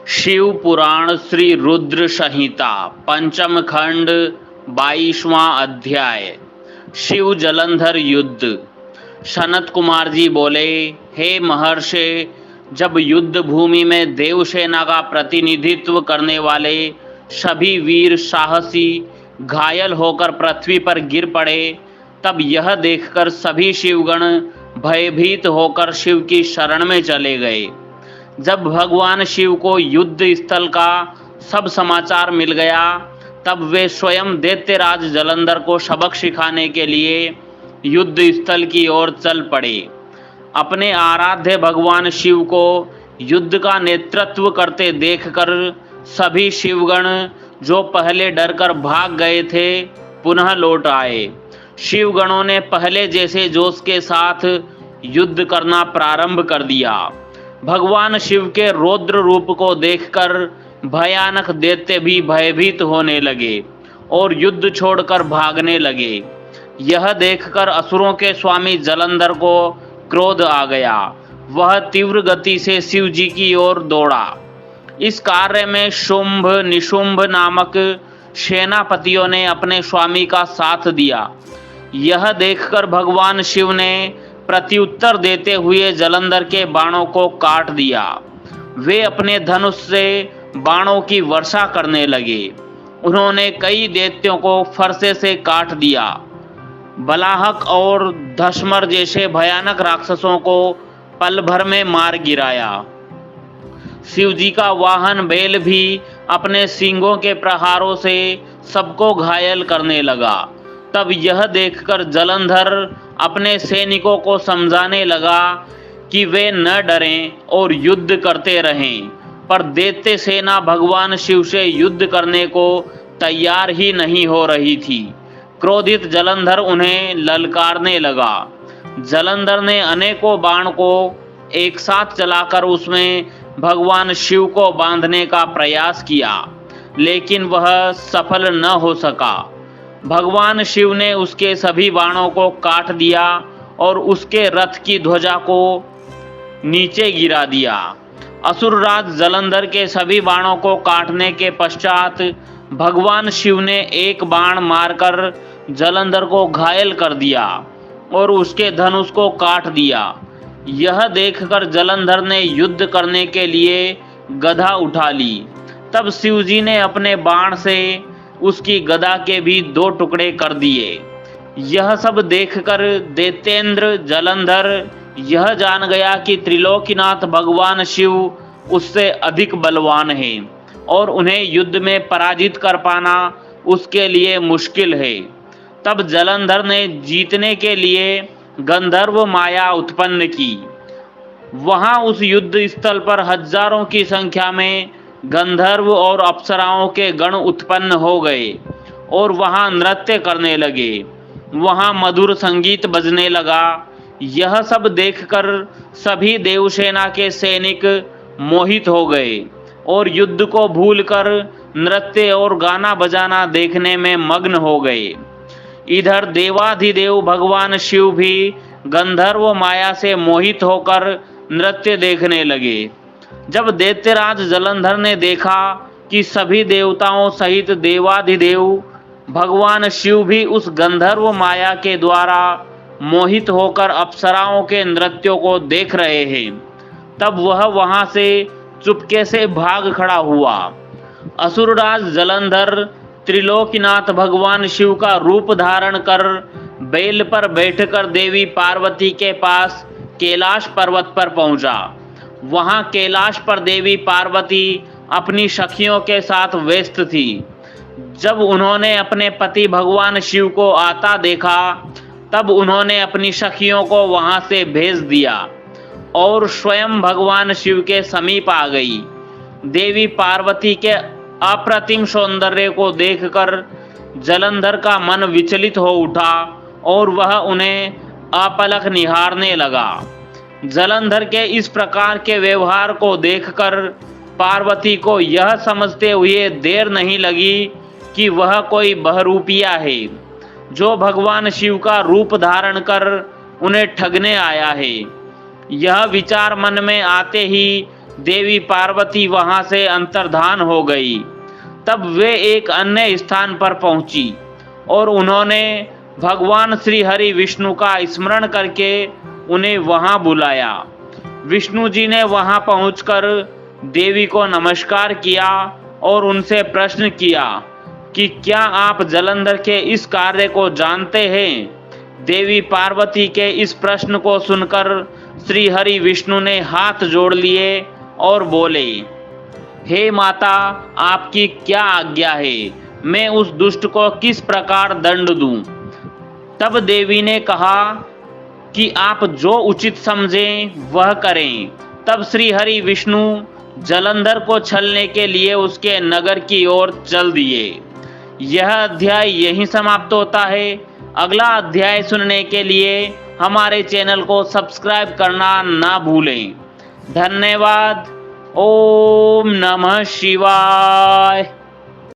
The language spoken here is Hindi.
शिव पुराण श्री रुद्र संहिता पंचम खंड 22वां अध्याय। शिव जलंधर युद्ध। सनत कुमार जी बोले, हे महर्षि, जब युद्ध भूमि में देवसेना का प्रतिनिधित्व करने वाले सभी वीर साहसी घायल होकर पृथ्वी पर गिर पड़े, तब यह देखकर सभी शिवगण भयभीत होकर शिव की शरण में चले गए। जब भगवान शिव को युद्ध स्थल का सब समाचार मिल गया, तब वे स्वयं दैत्यराज जलंधर को सबक सिखाने के लिए युद्ध स्थल की ओर चल पड़े। अपने आराध्य भगवान शिव को युद्ध का नेतृत्व करते देखकर सभी शिवगण जो पहले डरकर भाग गए थे, पुनः लौट आए। शिवगणों ने पहले जैसे जोश के साथ युद्ध करना प्रारंभ कर दिया। भगवान शिव के रौद्र रूप को देखकर भयानक दैत्य भी भयभीत होने लगे और युद्ध छोड़कर भागने लगे। यह देखकर असुरों के स्वामी जलंधर को क्रोध आ गया। वह तीव्र गति से शिव जी की ओर दौड़ा। इस कार्य में शुंभ निशुंभ नामक सेनापतियों ने अपने स्वामी का साथ दिया। यह देखकर भगवान शिव ने प्रत्युत्तर देते हुए जलंधर के बाणों को काट दिया। वे अपने धनुष से बाणों की वर्षा करने लगे। उन्होंने कई दैत्यों को फरसे से काट दिया। बलाहक और धस्मर जैसे भयानक राक्षसों को पल भर में मार गिराया। शिव जी का वाहन बैल भी अपने सींगों के प्रहारों से सबको घायल करने लगा। तब यह देखकर जलंधर अपने सैनिकों को समझाने लगा कि वे न डरें और युद्ध करते रहें, पर दैत्य सेना भगवान शिव से युद्ध करने को तैयार ही नहीं हो रही थी। क्रोधित जलंधर उन्हें ललकारने लगा। जलंधर ने अनेकों बाण को एक साथ चलाकर उसमें भगवान शिव को बांधने का प्रयास किया, लेकिन वह सफल न हो सका। भगवान शिव ने उसके सभी बाणों को काट दिया और उसके रथ की ध्वजा को नीचे गिरा दिया। असुरराज जलंधर के सभी बाणों को काटने के पश्चात भगवान शिव ने एक बाण मारकर जलंधर को घायल कर दिया और उसके धनुष को काट दिया। यह देखकर जलंधर ने युद्ध करने के लिए गदा उठा ली। तब शिव जी ने अपने बाण से उसकी गदा के भी 2 टुकड़े कर दिए। यह सब देखकर दैत्येंद्र जलंधर यह जान गया कि त्रिलोकीनाथ भगवान शिव उससे अधिक बलवान है और उन्हें युद्ध में पराजित कर पाना उसके लिए मुश्किल है। तब जलंधर ने जीतने के लिए गंधर्व माया उत्पन्न की। वहां उस युद्ध स्थल पर हजारों की संख्या में गंधर्व और अप्सराओं के गण उत्पन्न हो गए और वहां नृत्य करने लगे। वहां मधुर संगीत बजने लगा। यह सब देखकर सभी देवसेना के सैनिक मोहित हो गए और युद्ध को भूलकर नृत्य और गाना बजाना देखने में मग्न हो गए। इधर देवाधिदेव भगवान शिव भी गंधर्व माया से मोहित होकर नृत्य देखने लगे। जब दैत्यराज जलंधर ने देखा कि सभी देवताओं सहित देवाधिदेव भगवान शिव भी उस गंधर्व माया के द्वारा मोहित होकर अप्सराओं के नृत्यों को देख रहे हैं, तब वह वहां से चुपके से भाग खड़ा हुआ। असुरराज जलंधर त्रिलोकीनाथ भगवान शिव का रूप धारण कर बैल पर बैठकर देवी पार्वती के पास कैलाश पर्वत पर पहुंचा। वहां कैलाश पर देवी पार्वती अपनी सखियों के साथ व्यस्त थी। जब उन्होंने अपने पति भगवान शिव को आता देखा, तब उन्होंने अपनी सखियों को वहां से भेज दिया और स्वयं भगवान शिव के समीप आ गई। देवी पार्वती के अप्रतिम सौंदर्य को देखकर जलंधर का मन विचलित हो उठा और वह उन्हें अपलक निहारने लगा। जलंधर के इस प्रकार के व्यवहार को देखकर पार्वती को यह समझते हुए देर नहीं लगी कि वह कोई बहरूपिया है जो भगवान शिव का रूप धारण कर उन्हें ठगने आया है। यह विचार मन में आते ही देवी पार्वती वहां से अंतर्धान हो गई। तब वे एक अन्य स्थान पर पहुंची और उन्होंने भगवान श्री हरि विष्णु का स्मरण करके उन्हें वहां बुलाया। विष्णु जी ने वहां पहुंचकर देवी को नमस्कार किया और उनसे प्रश्न किया कि क्या आप जलंधर के इस कार्य को जानते हैं? देवी पार्वती के इस प्रश्न को सुनकर श्री हरि विष्णु ने हाथ जोड़ लिए और बोले, हे माता, आपकी क्या आज्ञा है? मैं उस दुष्ट को किस प्रकार दंड दूं? तब देवी ने कहा कि आप जो उचित समझें वह करें। तब श्री हरि विष्णु जलंधर को छलने के लिए उसके नगर की ओर चल दिए। यह अध्याय यहीं समाप्त होता है। अगला अध्याय सुनने के लिए हमारे चैनल को सब्सक्राइब करना ना भूलें। धन्यवाद। ओम नमः शिवाय।